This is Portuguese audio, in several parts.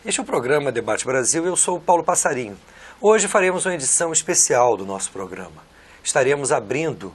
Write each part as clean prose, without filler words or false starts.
Este é o programa Debate Brasil e eu sou o Paulo Passarinho. Hoje faremos uma edição especial do nosso programa. Estaremos abrindo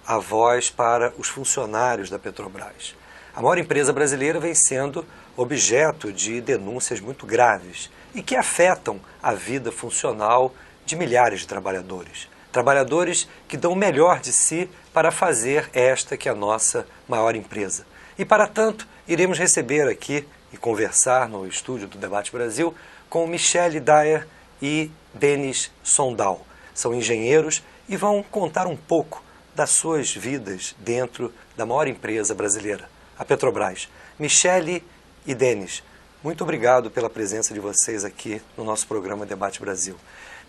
a voz para os funcionários da Petrobras. A maior empresa brasileira vem sendo objeto de denúncias muito graves e que afetam a vida funcional de milhares de trabalhadores. Trabalhadores que dão o melhor de si para fazer esta que é a nossa maior empresa. E para tanto, iremos receber aqui e conversar no estúdio do Debate Brasil com Michele Dyer e Denis Sondal. São engenheiros e vão contar um pouco das suas vidas dentro da maior empresa brasileira, a Petrobras. Michele e Denis, muito obrigado pela presença de vocês aqui no nosso programa Debate Brasil.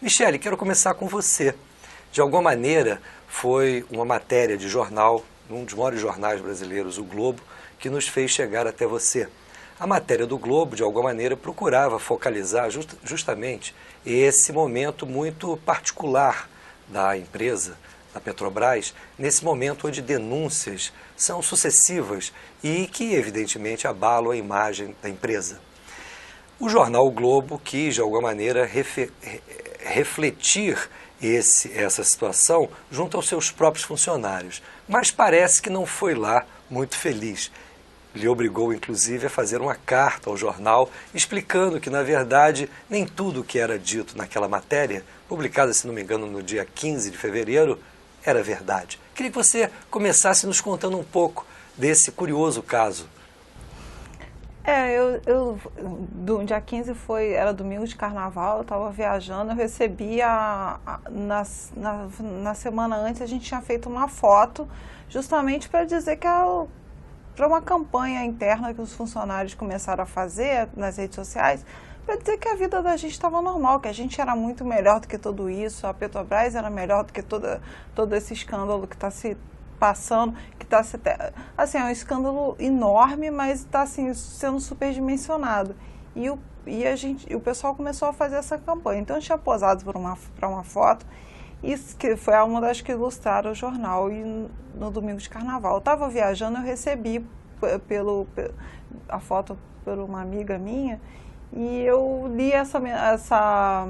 Michele, quero começar com você. De alguma maneira, foi uma matéria de jornal, um dos maiores jornais brasileiros, o Globo, que nos fez chegar até você. A matéria do Globo, de alguma maneira, procurava focalizar justamente esse momento muito particular da empresa, da Petrobras, nesse momento onde denúncias são sucessivas e que, evidentemente, abalam a imagem da empresa. O jornal o Globo quis, de alguma maneira, refletir essa situação junto aos seus próprios funcionários, mas parece que não foi lá muito feliz. Lhe obrigou, inclusive, a fazer uma carta ao jornal explicando que, na verdade, nem tudo o que era dito naquela matéria, publicada, se não me engano, no dia 15 de fevereiro, era verdade. Queria que você começasse nos contando um pouco desse curioso caso. Do dia 15 era domingo de carnaval, eu estava viajando, eu recebi, na semana antes a gente tinha feito uma foto, justamente para dizer que para uma campanha interna que os funcionários começaram a fazer nas redes sociais, para dizer que a vida da gente estava normal, que a gente era muito melhor do que tudo isso, a Petrobras era melhor do que todo esse escândalo que está se passando, que está assim, é um escândalo enorme, mas está assim, sendo superdimensionado. E o pessoal começou a fazer essa campanha. Então eu tinha posado para uma foto, que foi uma das que ilustraram o jornal no domingo de carnaval. Eu estava viajando, eu recebi a foto por uma amiga minha e eu li essa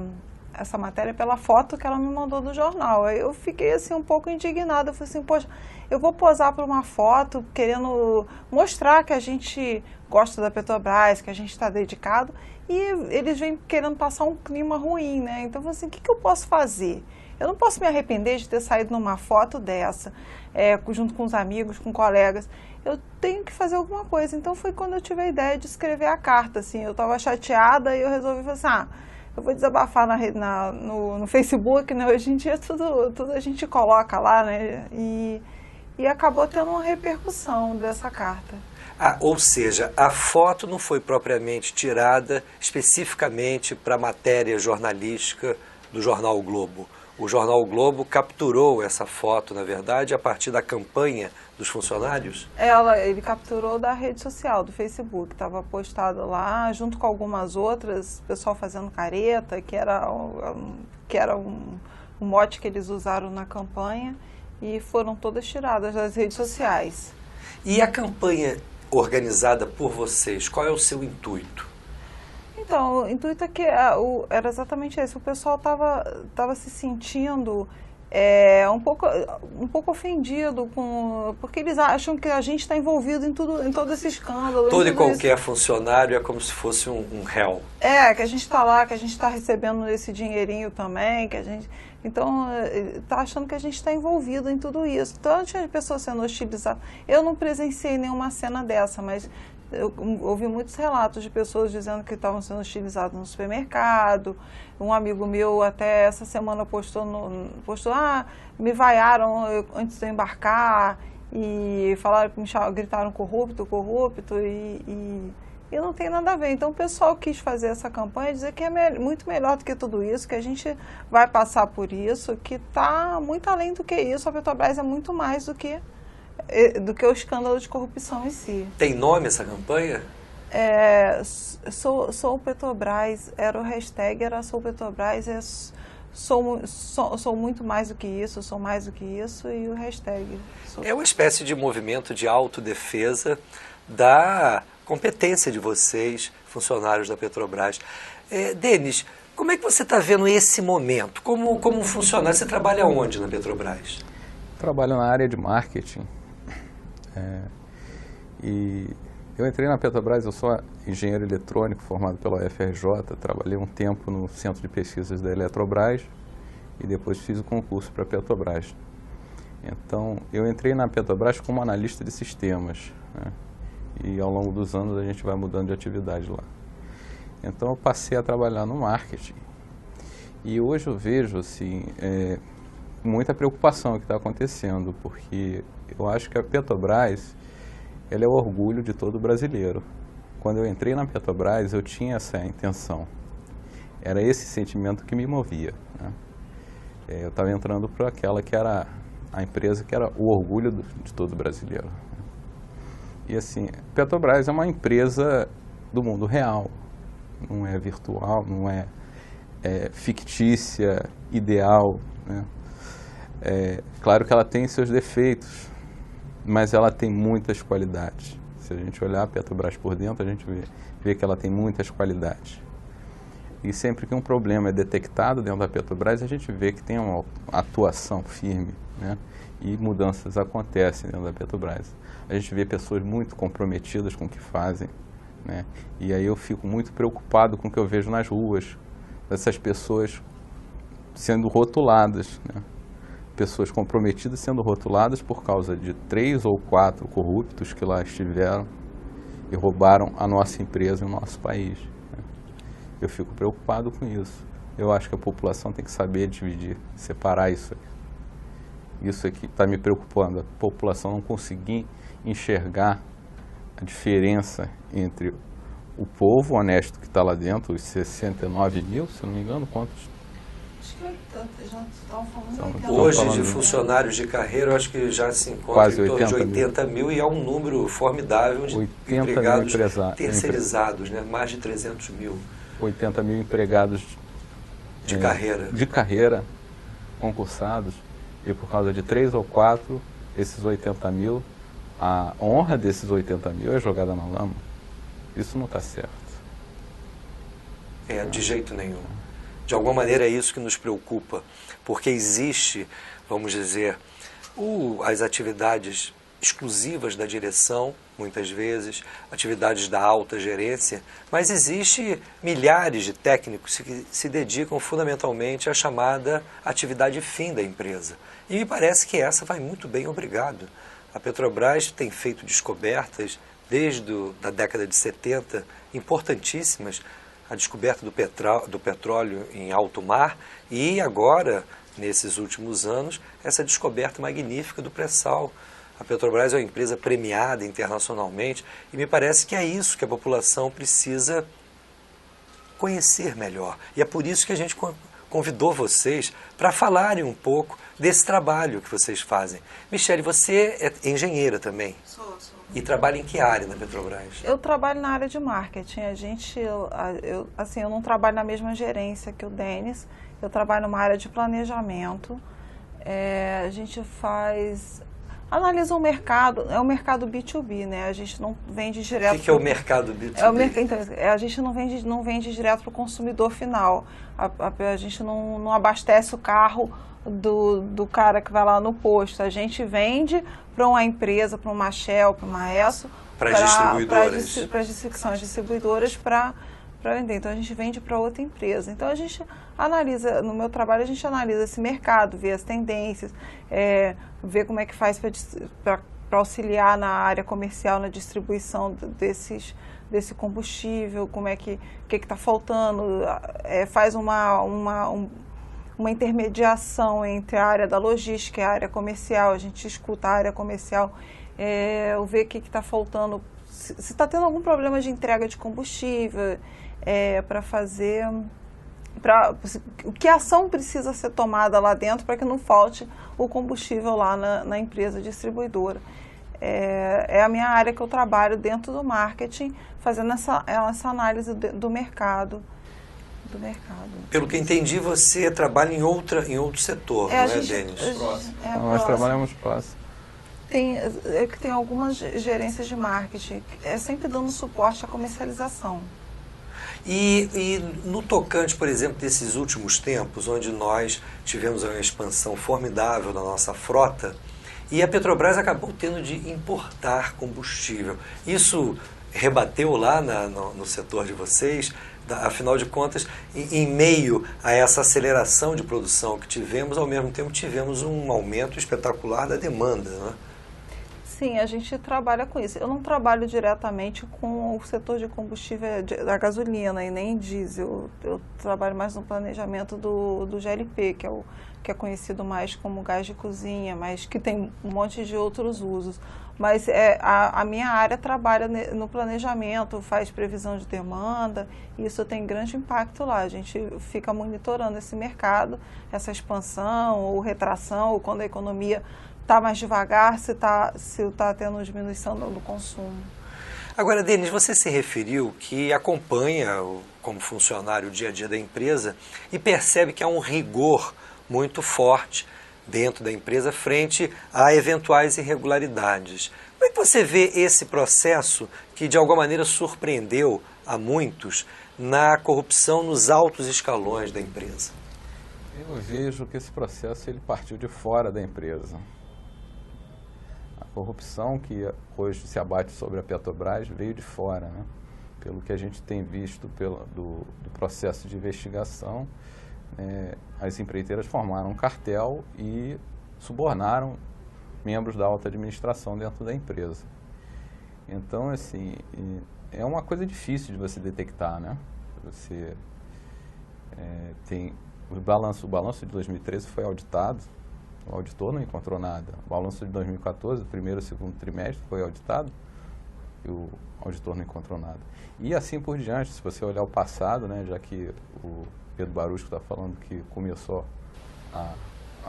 matéria pela foto que ela me mandou do jornal. Aí eu fiquei assim um pouco indignada. Eu falei assim, poxa, eu vou posar para uma foto querendo mostrar que a gente gosta da Petrobras, que a gente está dedicado, e eles vêm querendo passar um clima ruim, né? Então eu falei assim, o que eu posso fazer? Eu não posso me arrepender de ter saído numa foto dessa, junto com os amigos, com colegas. Eu tenho que fazer alguma coisa. Então foi quando eu tive a ideia de escrever a carta. Assim, eu estava chateada e eu resolvi falar assim, eu vou desabafar no Facebook, né? Hoje em dia tudo a gente coloca lá, né? E acabou tendo uma repercussão dessa carta. Ou seja, a foto não foi propriamente tirada especificamente para a matéria jornalística do jornal o Globo. O jornal o Globo capturou essa foto, na verdade, a partir da campanha dos funcionários? Ele capturou da rede social, do Facebook. Estava postado lá, junto com algumas outras, pessoal fazendo careta, que era um mote que eles usaram na campanha, e foram todas tiradas das redes sociais. E a campanha organizada por vocês, qual é o seu intuito? Então, o intuito é que era exatamente esse. O pessoal estava se sentindo um pouco ofendido, porque eles acham que a gente está envolvido em todo esse escândalo. Todo e qualquer funcionário é como se fosse um réu. Que a gente está lá, que a gente está recebendo esse dinheirinho também, que a gente... Então, está achando que a gente está envolvido em tudo isso. Então, tinha pessoas sendo hostilizadas. Eu não presenciei nenhuma cena dessa, mas eu ouvi muitos relatos de pessoas dizendo que estavam sendo hostilizados no supermercado. Um amigo meu até essa semana postou, me vaiaram antes de eu embarcar e gritaram corrupto, e não tem nada a ver. Então o pessoal quis fazer essa campanha e dizer que é muito melhor do que tudo isso, que a gente vai passar por isso, que está muito além do que isso. A Petrobras é muito mais do que o escândalo de corrupção em si. Tem nome essa campanha? Sou Petrobras, era o hashtag, era Sou Petrobras, sou muito mais do que isso, sou mais do que isso, e o hashtag. É uma espécie de movimento de autodefesa da competência de vocês, funcionários da Petrobras. Denis, como é que você está vendo esse momento? Como funciona? Você trabalha onde na Petrobras? Trabalho na área de marketing. E eu entrei na Petrobras, eu sou engenheiro eletrônico formado pela UFRJ, trabalhei um tempo no Centro de Pesquisas da Eletrobras e depois fiz o concurso para a Petrobras. Então, eu entrei na Petrobras como analista de sistemas, né? E ao longo dos anos a gente vai mudando de atividade lá. Então, eu passei a trabalhar no marketing. E hoje eu vejo, assim, muita preocupação que está acontecendo, porque eu acho que a Petrobras, ela é o orgulho de todo brasileiro. Quando eu entrei na Petrobras, eu tinha essa intenção. Era esse sentimento que me movia, né? Eu estava entrando para aquela que era a empresa que era o orgulho de todo brasileiro. E assim, Petrobras é uma empresa do mundo real, não é virtual, não é fictícia, ideal, né? Claro que ela tem seus defeitos, mas ela tem muitas qualidades. Se a gente olhar a Petrobras por dentro, a gente vê que ela tem muitas qualidades. E sempre que um problema é detectado dentro da Petrobras, a gente vê que tem uma atuação firme, né? E mudanças acontecem dentro da Petrobras. A gente vê pessoas muito comprometidas com o que fazem, né? E aí eu fico muito preocupado com o que eu vejo nas ruas, dessas pessoas sendo rotuladas, né? Pessoas comprometidas sendo rotuladas por causa de 3 ou 4 corruptos que lá estiveram e roubaram a nossa empresa e o nosso país, né? Eu fico preocupado com isso. Eu acho que a população tem que saber dividir, separar isso aqui. Isso aqui está me preocupando, a população não conseguir enxergar a diferença entre o povo honesto que está lá dentro, os 69 mil, se não me engano, quantos? Acho que já estavam falando. Hoje, de funcionários de carreira, eu acho que já se encontra quase em torno de 80 mil e é um número formidável de empregados terceirizados, né? Mais de 300 mil. 80 mil empregados de carreira, concursados, e por causa de 3 ou 4, esses 80 mil, a honra desses 80 mil é jogada na lama. Isso não está certo. De jeito nenhum. De alguma maneira é isso que nos preocupa, porque existe, vamos dizer, as atividades exclusivas da direção, muitas vezes, atividades da alta gerência, mas existe milhares de técnicos que se dedicam fundamentalmente à chamada atividade fim da empresa. E me parece que essa vai muito bem, obrigado. A Petrobras tem feito descobertas desde a década de 70, importantíssimas, a descoberta do petróleo em alto mar e agora, nesses últimos anos, essa descoberta magnífica do pré-sal. A Petrobras é uma empresa premiada internacionalmente e me parece que é isso que a população precisa conhecer melhor. E é por isso que a gente convidou vocês para falarem um pouco desse trabalho que vocês fazem. Michele, você é engenheira também? Sou. E trabalha em que área na Petrobras? Eu trabalho na área de marketing. Eu não trabalho na mesma gerência que o Denis. Eu trabalho numa área de planejamento. A gente analisa o mercado, é o mercado B2B, né? A gente não vende direto... O que é o mercado B2B? A gente não vende direto para o consumidor final. A gente não abastece o carro do cara que vai lá no posto. A gente vende para uma empresa, para uma Shell, para uma Esso, para as distribuidoras. Para as distribuidoras para vender. Então a gente vende para outra empresa. Então a gente analisa, no meu trabalho a gente analisa esse mercado, vê as tendências, vê como é que faz para auxiliar na área comercial, na distribuição desse combustível, como é que está faltando, faz uma intermediação entre a área da logística e a área comercial. A gente escuta a área comercial, ver o que está faltando, se está tendo algum problema de entrega de combustível, para fazer... que ação precisa ser tomada lá dentro para que não falte o combustível lá na empresa distribuidora. É a minha área que eu trabalho dentro do marketing, fazendo essa análise do mercado. Pelo que entendi, você trabalha em outro setor, não é, Denis? Nós trabalhamos próximo. Tem algumas gerências de marketing, é sempre dando suporte à comercialização. E no tocante, por exemplo, desses últimos tempos, onde nós tivemos uma expansão formidável da nossa frota, e a Petrobras acabou tendo de importar combustível. Isso rebateu lá no setor de vocês? Afinal de contas, em meio a essa aceleração de produção que tivemos, ao mesmo tempo tivemos um aumento espetacular da demanda, né? Sim, a gente trabalha com isso. Eu não trabalho diretamente com o setor de combustível da gasolina e nem diesel. Eu trabalho mais no planejamento do GLP, que é conhecido mais como gás de cozinha, mas que tem um monte de outros usos. Mas a minha área trabalha no planejamento, faz previsão de demanda, e isso tem grande impacto lá. A gente fica monitorando esse mercado, essa expansão ou retração, ou quando a economia está mais devagar, se está tendo diminuição do consumo. Agora, Denis, você se referiu que acompanha como funcionário o dia a dia da empresa e percebe que há um rigor muito forte dentro da empresa frente a eventuais irregularidades. Como é que você vê esse processo que, de alguma maneira, surpreendeu a muitos na corrupção nos altos escalões da empresa? Eu vejo que esse processo ele partiu de fora da empresa. A corrupção que hoje se abate sobre a Petrobras veio de fora, né? Pelo que a gente tem visto do processo de investigação, as empreiteiras formaram um cartel e subornaram membros da alta administração dentro da empresa. Então, assim, é uma coisa difícil de você detectar, né? Você tem o balanço de 2013 foi auditado, o auditor não encontrou nada. O balanço de 2014, o primeiro e segundo trimestre, foi auditado e o auditor não encontrou nada. E assim por diante, se você olhar o passado, né, já que o Pedro Barusco está falando que começou a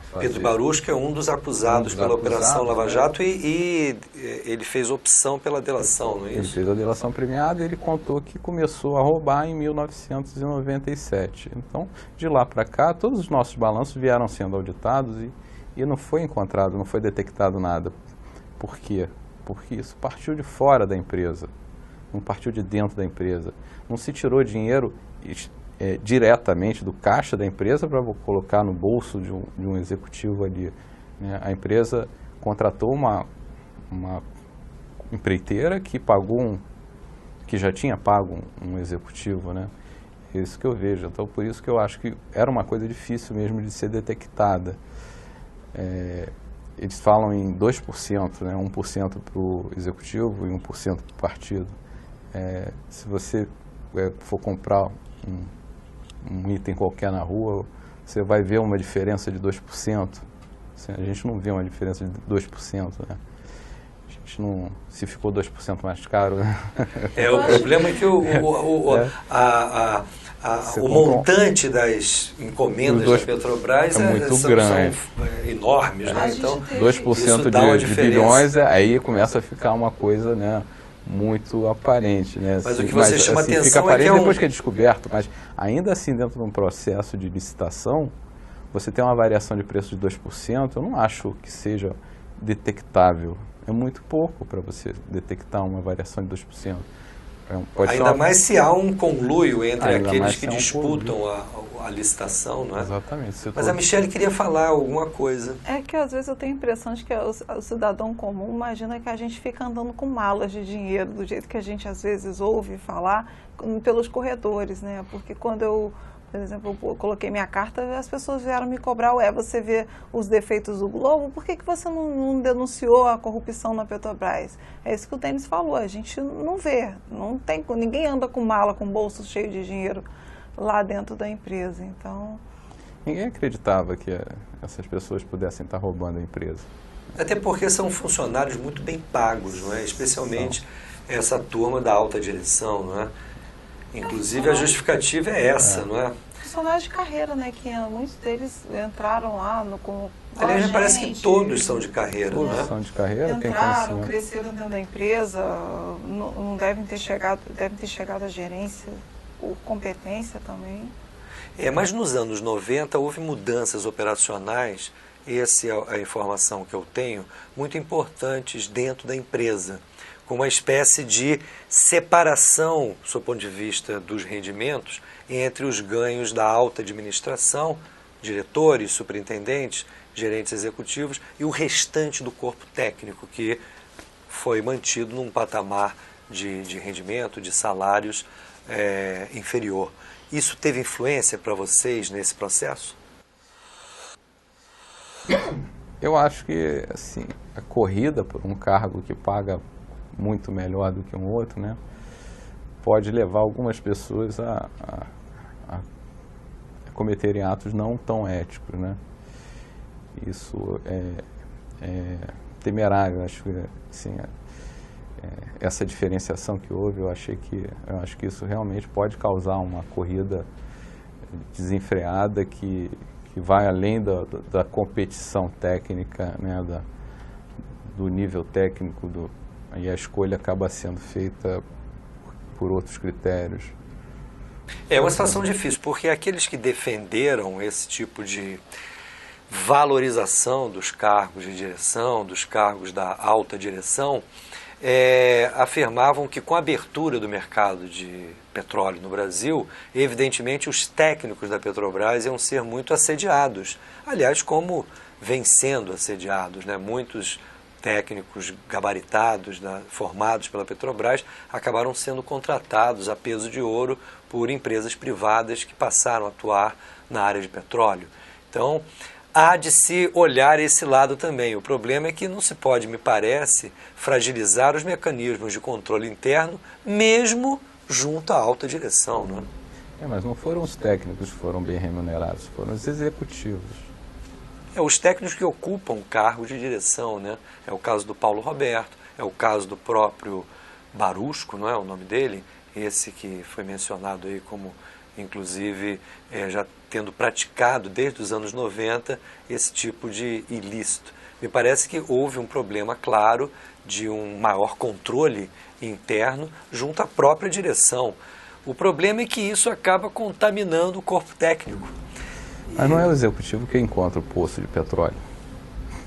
fazer... Pedro Barusco é um dos acusados pela Operação Lava Jato e ele fez opção pela delação, não é isso? Ele fez a delação premiada e ele contou que começou a roubar em 1997. Então, de lá para cá, todos os nossos balanços vieram sendo auditados e não foi encontrado, não foi detectado nada. Por quê? Porque isso partiu de fora da empresa, não partiu de dentro da empresa. Não se tirou dinheiro diretamente do caixa da empresa para colocar no bolso de um executivo ali, né? A empresa contratou uma empreiteira que pagou que já tinha pago um executivo, né? É isso que eu vejo. Então, por isso que eu acho que era uma coisa difícil mesmo de ser detectada. Eles falam em 2%, né? 1% para o executivo e 1% para o partido. Se você for comprar um item qualquer na rua, você vai ver uma diferença de 2%. A gente não vê uma diferença de 2%, né? A gente não... Se ficou 2% mais caro... Né? O problema é que o montante das encomendas da Petrobras é muito grande. São enormes, né? Então, 2% de bilhões, aí começa a ficar uma coisa, né, muito aparente, né? Mas o que você chama atenção fica aparente é que depois que é descoberto, mas ainda assim dentro de um processo de licitação, você tem uma variação de preço de 2%, eu não acho que seja detectável. É muito pouco para você detectar uma variação de 2%. Ainda mais se há um conluio entre aqueles que disputam a licitação, não é? Exatamente. Mas a Michele queria falar alguma coisa. É que às vezes eu tenho a impressão de que o cidadão comum imagina que a gente fica andando com malas de dinheiro, do jeito que a gente às vezes ouve falar pelos corredores, né? Porque quando eu, por exemplo, eu coloquei minha carta, as pessoas vieram me cobrar, você vê os defeitos do Globo, por que você não denunciou a corrupção na Petrobras? É isso que o Denis falou, a gente não vê, ninguém anda com mala, com bolso cheio de dinheiro lá dentro da empresa, então... Ninguém acreditava que essas pessoas pudessem estar roubando a empresa. Até porque são funcionários muito bem pagos, não é? Especialmente essa turma da alta direção, não é? Inclusive a justificativa é essa, não é? Funcionários de carreira, né? Que muitos deles entraram lá com aliás, me parece que todos são de carreira, todos, né? São de carreira, entraram, cresceram dentro da empresa, não devem ter chegado à gerência por competência também. Mas nos anos 90 houve mudanças operacionais essa é a informação que eu tenho, muito importantes dentro da empresa, com uma espécie de separação, do ponto de vista dos rendimentos, entre os ganhos da alta administração, diretores, superintendentes, gerentes executivos, e o restante do corpo técnico, que foi mantido num patamar de rendimento, de salários inferior. Isso teve influência para vocês nesse processo? Eu acho que assim, a corrida por um cargo que paga muito melhor do que um outro, né, pode levar algumas pessoas a cometerem atos não tão éticos, né? Isso é temerário. Acho que assim, essa diferenciação que houve, eu acho que isso realmente pode causar uma corrida desenfreada que vai além da competição técnica, né, do nível técnico, e a escolha acaba sendo feita por outros critérios. É uma situação difícil, porque aqueles que defenderam esse tipo de valorização dos cargos de direção, dos cargos da alta direção, afirmavam que com a abertura do mercado de petróleo no Brasil, evidentemente os técnicos da Petrobras iam ser muito assediados. Aliás, como vem sendo assediados, né? Muitos técnicos gabaritados, formados pela Petrobras, acabaram sendo contratados a peso de ouro por empresas privadas que passaram a atuar na área de petróleo. Então, há de se olhar esse lado também. O problema é que não se pode, me parece, fragilizar os mecanismos de controle interno, mesmo junto à alta direção, não é? Mas não foram os técnicos que foram bem remunerados, foram os executivos. Os técnicos que ocupam cargos de direção, né? É o caso do Paulo Roberto, é o caso do próprio Barusco, não é o nome dele? Esse que foi mencionado aí como, inclusive, já tendo praticado desde os anos 90 esse tipo de ilícito. Me parece que houve um problema claro de um maior controle interno junto à própria direção. O problema é que isso acaba contaminando o corpo técnico. Mas não é o executivo que encontra o poço de petróleo.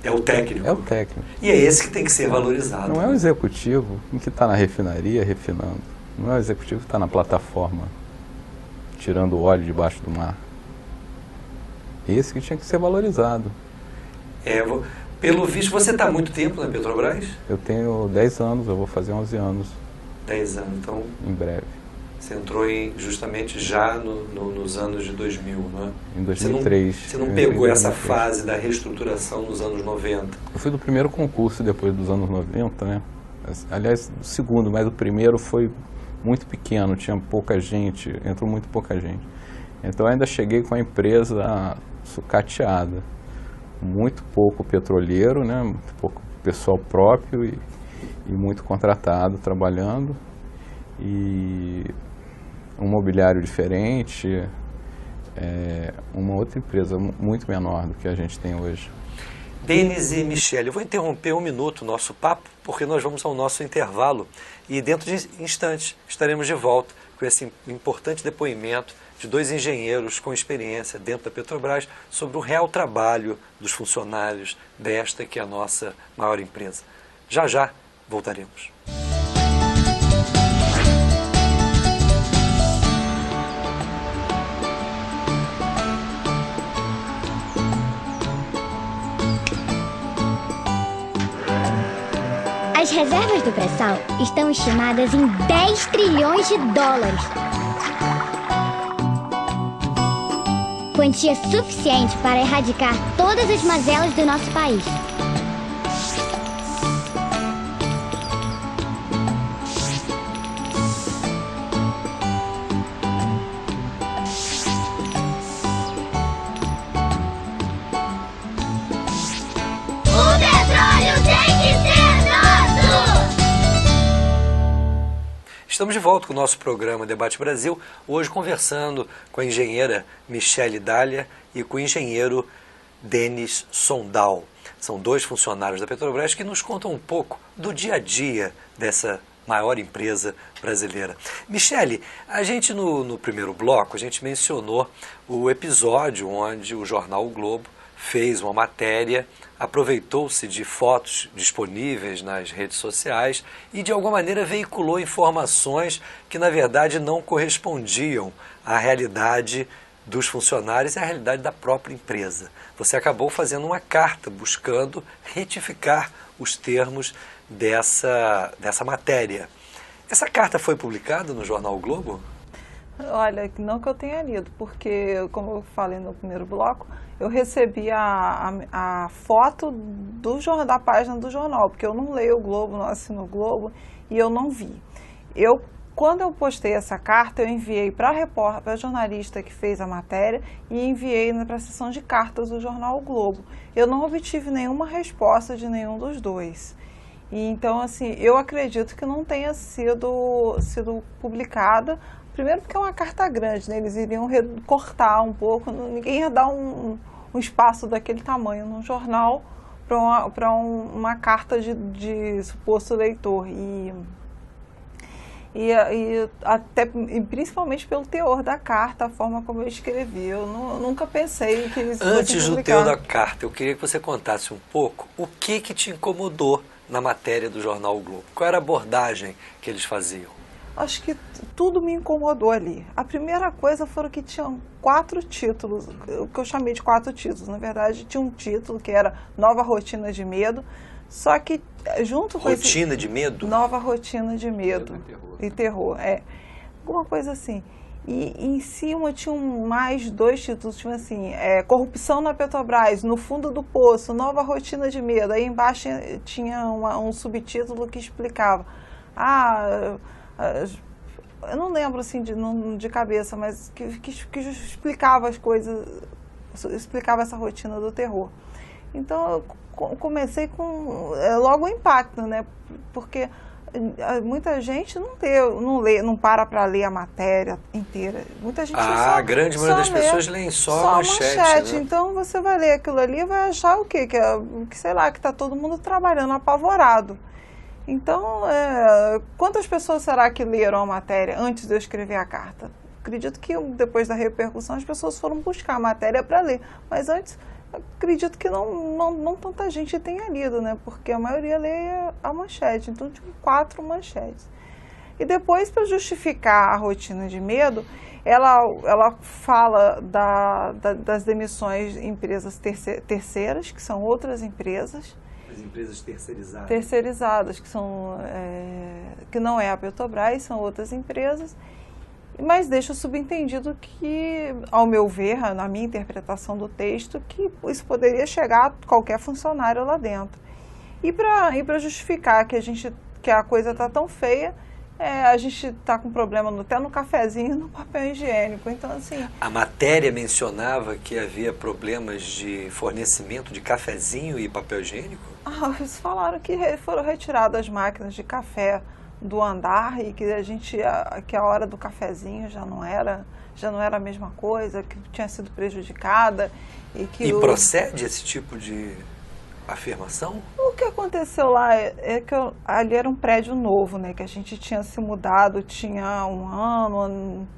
É o técnico. É o técnico. E é esse que tem que ser valorizado. Não é o executivo que está na refinaria refinando. Não é o executivo que está na plataforma tirando o óleo debaixo do mar. Esse que tinha que ser valorizado. Pelo visto, você está há muito tempo na Petrobras? Eu tenho 10 anos, eu vou fazer 11 anos. 10 anos, então... Em breve. Você entrou justamente já nos anos de 2000, não é? Em 2003. Você não pegou essa fase da reestruturação nos anos 90? Eu fui do primeiro concurso depois dos anos 90, né? Aliás, do segundo, mas o primeiro foi muito pequeno, tinha pouca gente, entrou muito pouca gente. Então eu ainda cheguei com a empresa sucateada. Muito pouco petroleiro, né? Muito pouco pessoal próprio e muito contratado trabalhando. E um mobiliário diferente, uma outra empresa muito menor do que a gente tem hoje. Denis e Michele, eu vou interromper um minuto o nosso papo, porque nós vamos ao nosso intervalo e dentro de instantes estaremos de volta com esse importante depoimento de dois engenheiros com experiência dentro da Petrobras sobre o real trabalho dos funcionários desta que é a nossa maior empresa. Já já voltaremos. As reservas do pré-sal estão estimadas em 10 trilhões de dólares. Quantia suficiente para erradicar todas as mazelas do nosso país. Estamos de volta com o nosso programa Debate Brasil, hoje conversando com a engenheira Michele Dália e com o engenheiro Denis Sondal. São dois funcionários da Petrobras que nos contam um pouco do dia a dia dessa maior empresa brasileira. Michele, a gente no primeiro bloco, a gente mencionou o episódio onde o jornal O Globo fez uma matéria, aproveitou-se de fotos disponíveis nas redes sociais e de alguma maneira veiculou informações que na verdade não correspondiam à realidade dos funcionários e à realidade da própria empresa. Você acabou fazendo uma carta buscando retificar os termos dessa matéria. Essa carta foi publicada no jornal o Globo? Olha, não que eu tenha lido, porque, como eu falei no primeiro bloco, eu recebi a foto da página do jornal, porque eu não leio o Globo, não assino o Globo, e eu não vi. Quando eu postei essa carta, eu enviei para a jornalista que fez a matéria e enviei para a seção de cartas do jornal o Globo. Eu não obtive nenhuma resposta de nenhum dos dois. E, então, assim, eu acredito que não tenha sido publicada. Primeiro porque é uma carta grande, né? Eles iriam cortar um pouco, ninguém ia dar um espaço daquele tamanho num jornal para uma carta de suposto leitor. E principalmente pelo teor da carta, a forma como eu escrevi. Eu nunca pensei que eles fossem Antes do publicar. teor da carta, eu queria que você contasse um pouco o que te incomodou na matéria do jornal o Globo. Qual era a abordagem que eles faziam? Acho que tudo me incomodou ali. A primeira coisa foram que tinham 4 títulos, o que eu chamei de 4 títulos. Na verdade, tinha um título que era Nova Rotina de Medo, só que junto com Rotina de Medo? Nova Rotina de Medo e Terror, alguma coisa assim. E em cima tinham mais 2 títulos, tinha assim, Corrupção na Petrobras, No Fundo do Poço, Nova Rotina de Medo. Aí embaixo tinha um subtítulo que explicava, eu não lembro assim de cabeça, mas que explicava as coisas, explicava essa rotina do terror. Então eu comecei com logo o impacto, né? Porque muita gente não para ler a matéria inteira. Muita gente a grande maioria das pessoas leem só a manchete, né? Então você vai ler aquilo ali e vai achar o quê? Que sei lá, que está todo mundo trabalhando apavorado. Então, quantas pessoas será que leram a matéria antes de eu escrever a carta? Acredito que depois da repercussão as pessoas foram buscar a matéria para ler, mas antes acredito que não tanta gente tenha lido, né? Porque a maioria lê a manchete, então tinha 4 manchetes. E depois, para justificar a rotina de medo, ela fala das demissões em empresas terceiras, que são outras empresas. As empresas terceirizadas. Terceirizadas, que não é a Petrobras, são outras empresas, mas deixa subentendido que, ao meu ver, na minha interpretação do texto, que isso poderia chegar a qualquer funcionário lá dentro. E para justificar que a coisa está tão feia, a gente está com problema até no cafezinho e no papel higiênico. Então, assim... A matéria mencionava que havia problemas de fornecimento de cafezinho e papel higiênico? Eles falaram que foram retiradas as máquinas de café do andar e que a hora do cafezinho já não era a mesma coisa, que tinha sido prejudicada. E procede esse tipo de afirmação? O que aconteceu lá é que ali era um prédio novo, né? Que a gente tinha se mudado, tinha um ano,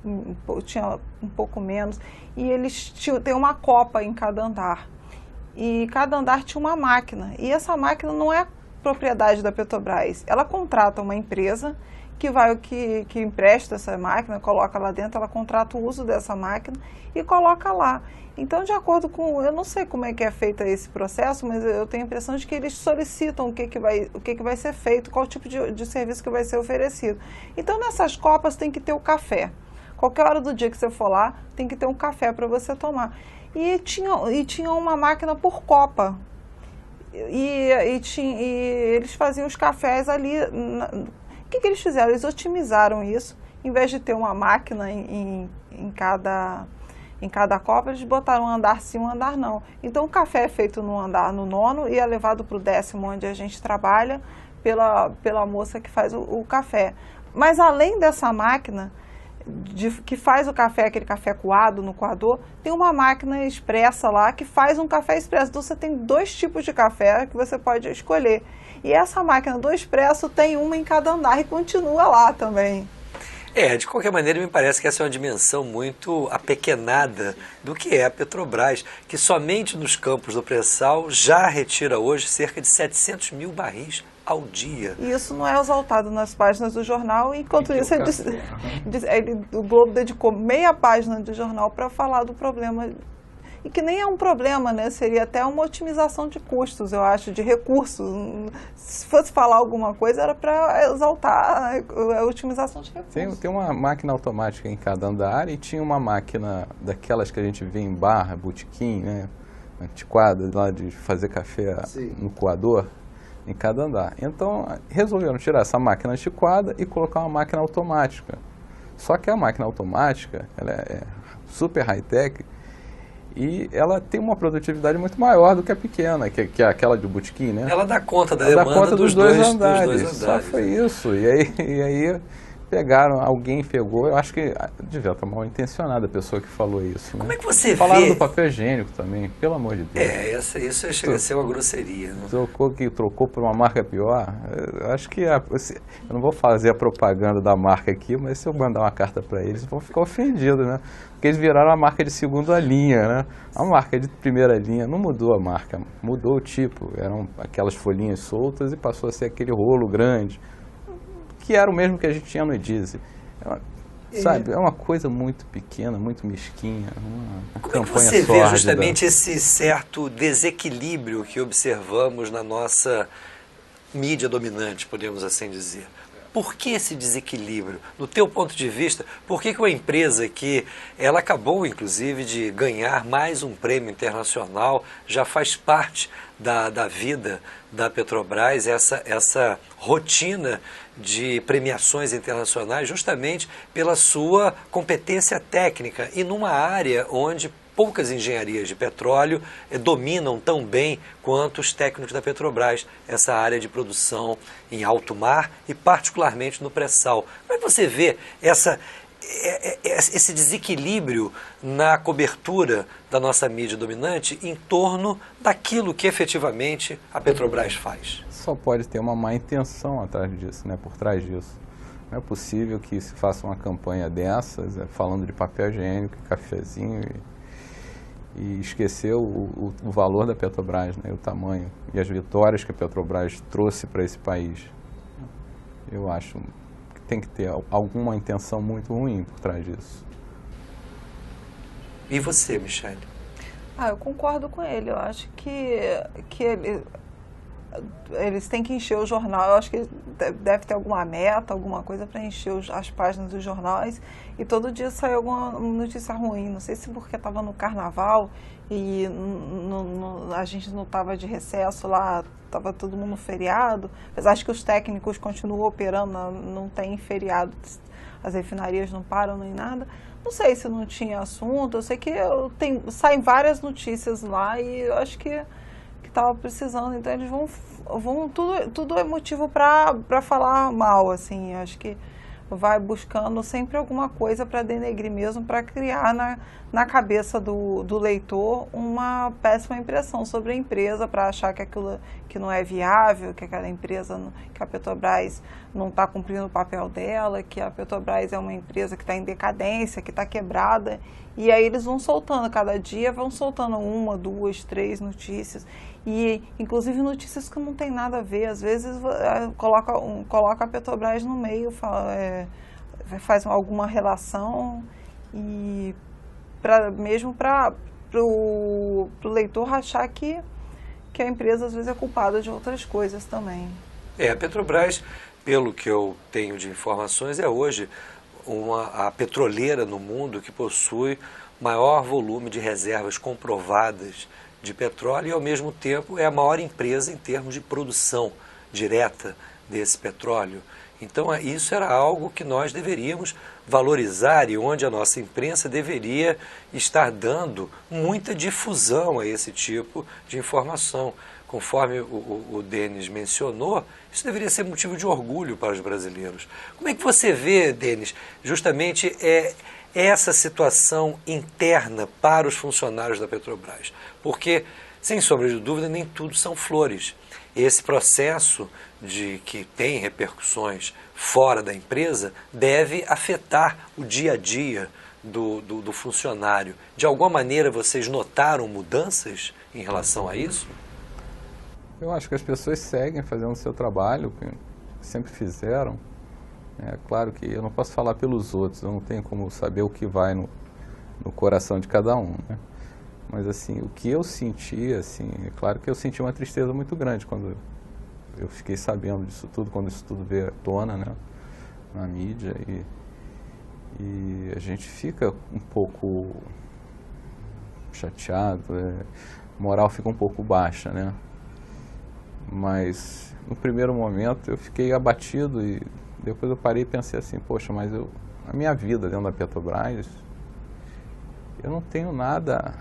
tinha um pouco menos, e eles tem uma copa em cada andar. E cada andar tinha uma máquina, e essa máquina não é propriedade da Petrobras. Ela contrata uma empresa que empresta essa máquina, coloca lá dentro, ela contrata o uso dessa máquina e coloca lá. Então, de acordo com... Eu não sei como é que é feito esse processo, mas eu tenho a impressão de que eles solicitam o que vai ser feito, qual tipo de serviço que vai ser oferecido. Então, nessas copas tem que ter o café. Qualquer hora do dia que você for lá, tem que ter um café para você tomar. E tinha uma máquina por copa. E eles faziam os cafés ali... O que eles fizeram? Eles otimizaram isso. Em vez de ter uma máquina em cada copa, eles botaram um andar sim, um andar não. Então, o café é feito no andar no 9º e é levado para o 10º, onde a gente trabalha, pela moça que faz o café. Mas, além dessa máquina que faz o café, aquele café coado no coador, tem uma máquina expressa lá que faz um café expresso. Então, você tem 2 tipos de café que você pode escolher. E essa máquina do expresso tem uma em cada andar e continua lá também. De qualquer maneira, me parece que essa é uma dimensão muito apequenada do que é a Petrobras, que somente nos campos do pré-sal já retira hoje cerca de 700 mil barris ao dia. E isso não é exaltado nas páginas do jornal, enquanto isso o Globo dedicou meia página do jornal para falar do problema, e que nem é um problema, né? Seria até uma otimização de custos, eu acho, de recursos. Se fosse falar alguma coisa, era para exaltar a otimização de recursos. Tem uma máquina automática em cada andar e tinha uma máquina daquelas que a gente vê em barra, botequim, né? Antiquada, lá de fazer café no coador, em cada andar. Então, resolveram tirar essa máquina antiquada e colocar uma máquina automática. Só que a máquina automática, ela é super high-tech, e ela tem uma produtividade muito maior do que a pequena, que é aquela de botequim, né? Ela dá conta da ela demanda dá conta dos dois andares. Só né? foi isso. E aí pegaram, alguém pegou, eu acho que devia estar mal intencionada a pessoa que falou isso. Né? Como é que você Falaram vê? do papel higiênico também, pelo amor de Deus. Isso chega a ser uma grosseria. Né? Trocou por uma marca pior. Eu acho que eu não vou fazer a propaganda da marca aqui, mas se eu mandar uma carta para eles, vão ficar ofendidos, né? Porque eles viraram a marca de segunda linha, né? A marca de primeira linha não mudou a marca, mudou o tipo. Eram aquelas folhinhas soltas e passou a ser aquele rolo grande, que era o mesmo que a gente tinha no Easy. Sabe, é uma coisa muito pequena, muito mesquinha, uma Como é que campanha você vê sórdida. justamente esse certo desequilíbrio que observamos na nossa mídia dominante, podemos assim dizer? Por que esse desequilíbrio? No teu ponto de vista, por que uma empresa que ela acabou, inclusive, de ganhar mais um prêmio internacional, já faz parte da vida da Petrobras, essa rotina de premiações internacionais, justamente pela sua competência técnica e numa área onde poucas engenharias de petróleo dominam tão bem quanto os técnicos da Petrobras, essa área de produção em alto mar e particularmente no pré-sal. Como é que você vê esse desequilíbrio na cobertura da nossa mídia dominante em torno daquilo que efetivamente a Petrobras faz? Só pode ter uma má intenção atrás disso, né, por trás disso. Não é possível que se faça uma campanha dessas, falando de papel higiênico e cafezinho, e esquecer o valor da Petrobras, né, o tamanho e as vitórias que a Petrobras trouxe para esse país. Eu acho que tem que ter alguma intenção muito ruim por trás disso. E você, Michele? Eu concordo com ele. Eu acho que eles têm que encher o jornal. Eu acho que deve ter alguma meta, alguma coisa para encher as páginas dos jornais. E todo dia sai alguma notícia ruim. Não sei se porque estava no carnaval e a gente não estava de recesso lá, estava todo mundo feriado. Apesar de que os técnicos continuam operando, não tem feriado, as refinarias não param nem nada. Não sei se não tinha assunto. Eu sei que saem várias notícias lá e eu acho que estava precisando, então eles vão tudo é motivo para falar mal, assim. Acho que vai buscando sempre alguma coisa para denegrir mesmo, para criar na cabeça do leitor uma péssima impressão sobre a empresa, para achar que aquilo que não é viável, que aquela empresa, que a Petrobras não está cumprindo o papel dela, que a Petrobras é uma empresa que está em decadência, que está quebrada. E aí eles vão soltando, cada dia vão soltando 1, 2, 3 notícias. E inclusive notícias que não tem nada a ver. Às vezes coloca a Petrobras no meio, faz alguma relação, e mesmo para o leitor achar que a empresa às vezes é culpada de outras coisas também. A Petrobras, pelo que eu tenho de informações, é hoje a petroleira no mundo que possui maior volume de reservas comprovadas de petróleo e, ao mesmo tempo, é a maior empresa em termos de produção direta desse petróleo. Então, isso era algo que nós deveríamos valorizar e onde a nossa imprensa deveria estar dando muita difusão a esse tipo de informação. Conforme o Denis mencionou, isso deveria ser motivo de orgulho para os brasileiros. Como é que você vê, Denis, justamente essa situação interna para os funcionários da Petrobras? Porque, sem sombra de dúvida, nem tudo são flores. esse processo de que tem repercussões fora da empresa deve afetar o dia a dia do funcionário. De alguma maneira vocês notaram mudanças em relação a isso? Eu acho que as pessoas seguem fazendo o seu trabalho, que sempre fizeram. É claro que eu não posso falar pelos outros, eu não tenho como saber o que vai no coração de cada um, né? Mas assim, o que eu senti, assim, é claro que eu senti uma tristeza muito grande quando eu fiquei sabendo disso tudo, quando isso tudo veio à tona, né, na mídia, e a gente fica um pouco chateado, a moral fica um pouco baixa, né? Mas no primeiro momento eu fiquei abatido e depois eu parei e pensei assim, poxa, mas a minha vida dentro da Petrobras, eu não tenho nada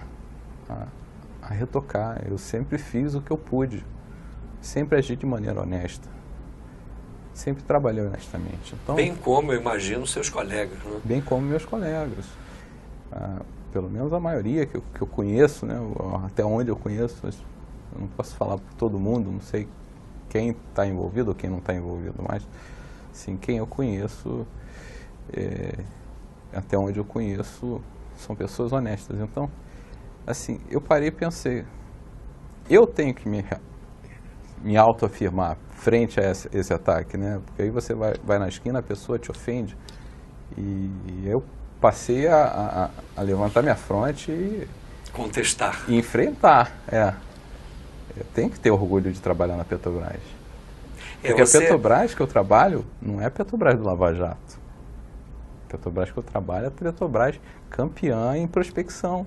a retocar. Eu sempre fiz o que eu pude, sempre agi de maneira honesta, sempre trabalhei honestamente. Então, bem como eu imagino seus colegas, né? Bem como meus colegas, pelo menos a maioria que eu conheço, né? Até onde eu conheço, mas eu não posso falar por todo mundo, não sei quem está envolvido ou quem não está envolvido, mas sim, quem eu conheço, até onde eu conheço, são pessoas honestas. Então, assim, eu parei e pensei, eu tenho que me autoafirmar frente a esse ataque, né? Porque aí você vai na esquina, a pessoa te ofende, e eu passei a levantar minha fronte e contestar. E enfrentar, Eu tenho que ter orgulho de trabalhar na Petrobras. Porque a Petrobras que eu trabalho não é a Petrobras do Lava Jato. A Petrobras que eu trabalho é a Petrobras campeã em prospecção,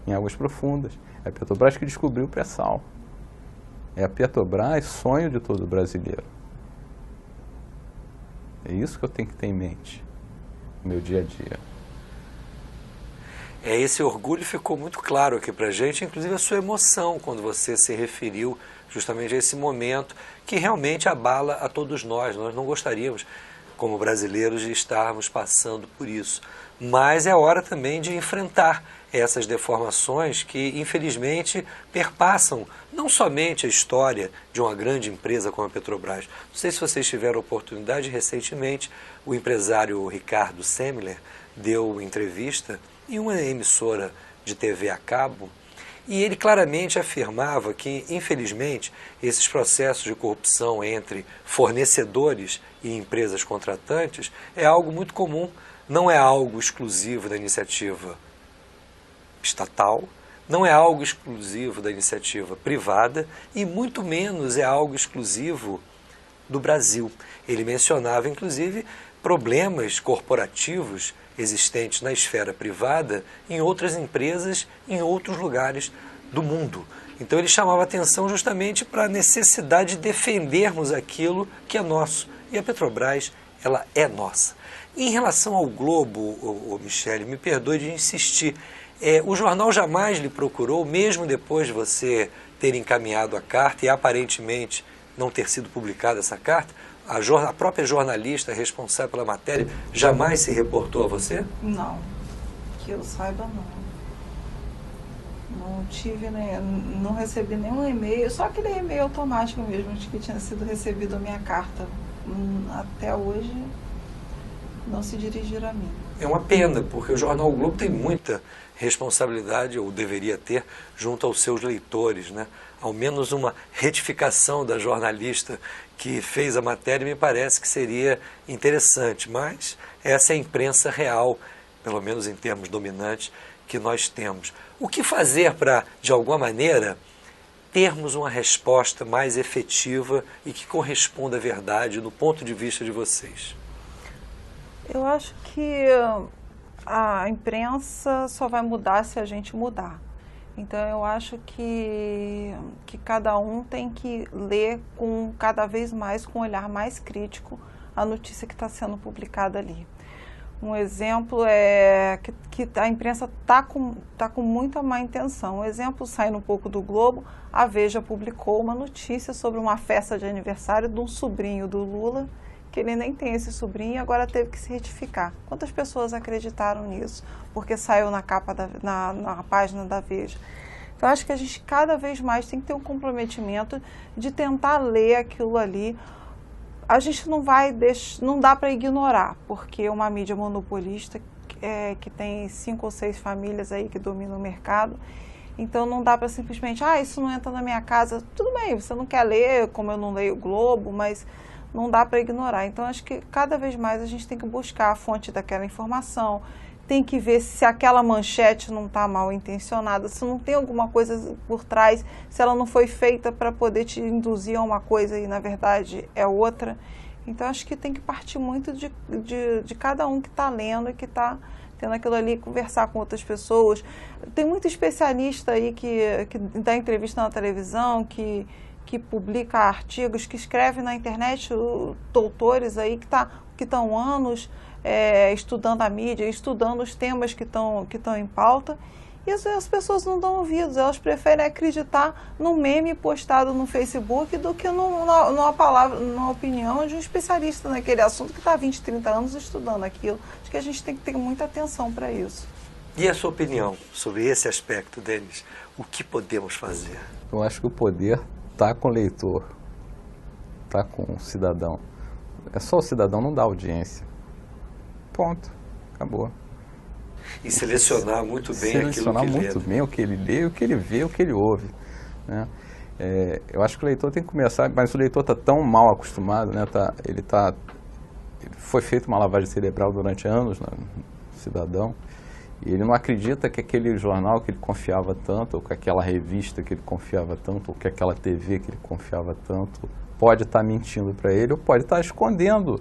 em águas profundas. É a Petrobras que descobriu o pré-sal. É a Petrobras sonho de todo brasileiro. É isso que eu tenho que ter em mente no meu dia a dia. Esse orgulho ficou muito claro aqui pra gente, inclusive a sua emoção quando você se referiu justamente a esse momento que realmente abala a todos nós. Nós não gostaríamos, como brasileiros, de estarmos passando por isso. Mas é hora também de enfrentar essas deformações que, infelizmente, perpassam não somente a história de uma grande empresa como a Petrobras. Não sei se vocês tiveram oportunidade, recentemente, o empresário Ricardo Semler deu entrevista em uma emissora de TV a cabo, e ele claramente afirmava que, infelizmente, esses processos de corrupção entre fornecedores e empresas contratantes é algo muito comum, não é algo exclusivo da iniciativa estatal, não é algo exclusivo da iniciativa privada e muito menos é algo exclusivo do Brasil. Ele mencionava, inclusive, problemas corporativos existentes na esfera privada em outras empresas, em outros lugares do mundo. Então ele chamava atenção justamente para a necessidade de defendermos aquilo que é nosso. E a Petrobras, ela é nossa. Em relação ao Globo, Michele, me perdoe de insistir, o jornal jamais lhe procurou, mesmo depois de você ter encaminhado a carta e aparentemente não ter sido publicada essa carta? A própria jornalista responsável pela matéria jamais se reportou a você? Não, que eu saiba não. Não tive, não recebi nenhum e-mail, só aquele e-mail automático mesmo de que tinha sido recebido a minha carta. Até hoje não se dirigiram a mim. É uma pena, porque o jornal o Globo tem muita responsabilidade, ou deveria ter, junto aos seus leitores, né? Ao menos uma retificação da jornalista que fez a matéria me parece que seria interessante, mas essa é a imprensa real, pelo menos em termos dominantes, que nós temos. O que fazer para, de alguma maneira, termos uma resposta mais efetiva e que corresponda à verdade do ponto de vista de vocês? Eu acho que a imprensa só vai mudar se a gente mudar. Então, eu acho que cada um tem que ler cada vez mais, com um olhar mais crítico, a notícia que está sendo publicada ali. Um exemplo é que a imprensa está com muita má intenção. Um exemplo, saindo um pouco do Globo, a Veja publicou uma notícia sobre uma festa de aniversário de um sobrinho do Lula, que ele nem tem esse sobrinho e agora teve que se retificar. Quantas pessoas acreditaram nisso? Porque saiu na capa, na página da Veja. Então, acho que a gente cada vez mais tem que ter um comprometimento de tentar ler aquilo ali. A gente não dá para ignorar, porque uma mídia monopolista que tem 5 ou 6 famílias aí que dominam o mercado, então não dá para simplesmente, isso não entra na minha casa. Tudo bem, você não quer ler, como eu não leio o Globo, mas não dá para ignorar. Então, acho que cada vez mais a gente tem que buscar a fonte daquela informação, tem que ver se aquela manchete não está mal intencionada, se não tem alguma coisa por trás, se ela não foi feita para poder te induzir a uma coisa e, na verdade, é outra. Então, acho que tem que partir muito de cada um que está lendo e que está tendo aquilo ali, conversar com outras pessoas. Tem muito especialista aí que dá entrevista na televisão, que publica artigos, que escreve na internet, doutores aí que estão anos estudando a mídia, estudando os temas que estão em pauta, e as pessoas não dão ouvidos, elas preferem acreditar num meme postado no Facebook do que numa opinião de um especialista naquele assunto que está há 20, 30 anos estudando aquilo. Acho que a gente tem que ter muita atenção para isso. E a sua opinião sobre esse aspecto, Denis? O que podemos fazer? Eu acho que o poder está com o leitor, está com o cidadão. É só o cidadão não dar audiência. Ponto. Acabou. E selecionar muito bem aquilo que lê. Selecionar muito bem o que ele lê, o que ele vê, o que ele ouve. Né? Eu acho que o leitor tem que começar, mas o leitor está tão mal acostumado, né? Ele foi feita uma lavagem cerebral durante anos, né, no cidadão, e ele não acredita que aquele jornal que ele confiava tanto, ou que aquela revista que ele confiava tanto, ou que aquela TV que ele confiava tanto, pode estar mentindo para ele, ou pode estar escondendo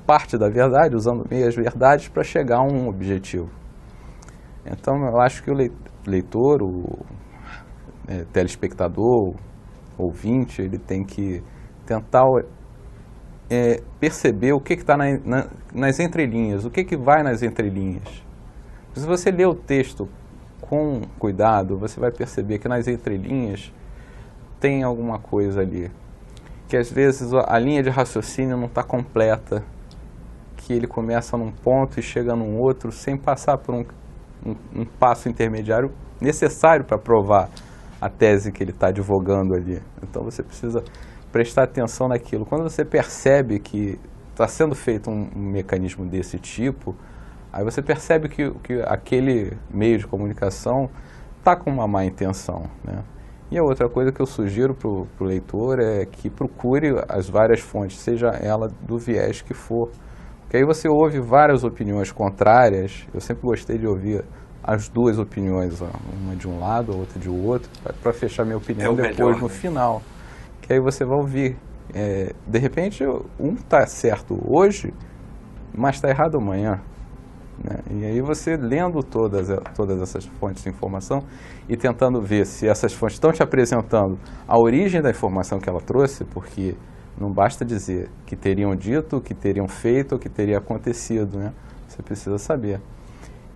parte da verdade, usando meias verdades para chegar a um objetivo. Então, eu acho que o leitor, o telespectador, o ouvinte, ele tem que tentar perceber o que está nas entrelinhas, o que vai nas entrelinhas. Se você lê o texto com cuidado, você vai perceber que nas entrelinhas tem alguma coisa ali, que às vezes a linha de raciocínio não está completa, que ele começa num ponto e chega num outro sem passar por um passo intermediário necessário para provar a tese que ele está advogando ali. Então você precisa prestar atenção naquilo. Quando você percebe que está sendo feito um mecanismo desse tipo, aí você percebe que aquele meio de comunicação está com uma má intenção, né? E a outra coisa que eu sugiro para o leitor é que procure as várias fontes, seja ela do viés que for. Porque aí você ouve várias opiniões contrárias. Eu sempre gostei de ouvir as duas opiniões, uma de um lado, a outra de outro, para fechar minha opinião depois melhor, no final. Que aí você vai ouvir. De repente, um está certo hoje, mas está errado amanhã. Né? E aí você lendo todas essas fontes de informação e tentando ver se essas fontes estão te apresentando a origem da informação que ela trouxe, porque não basta dizer que teriam dito, que teriam feito, que teria acontecido, né? Você precisa saber.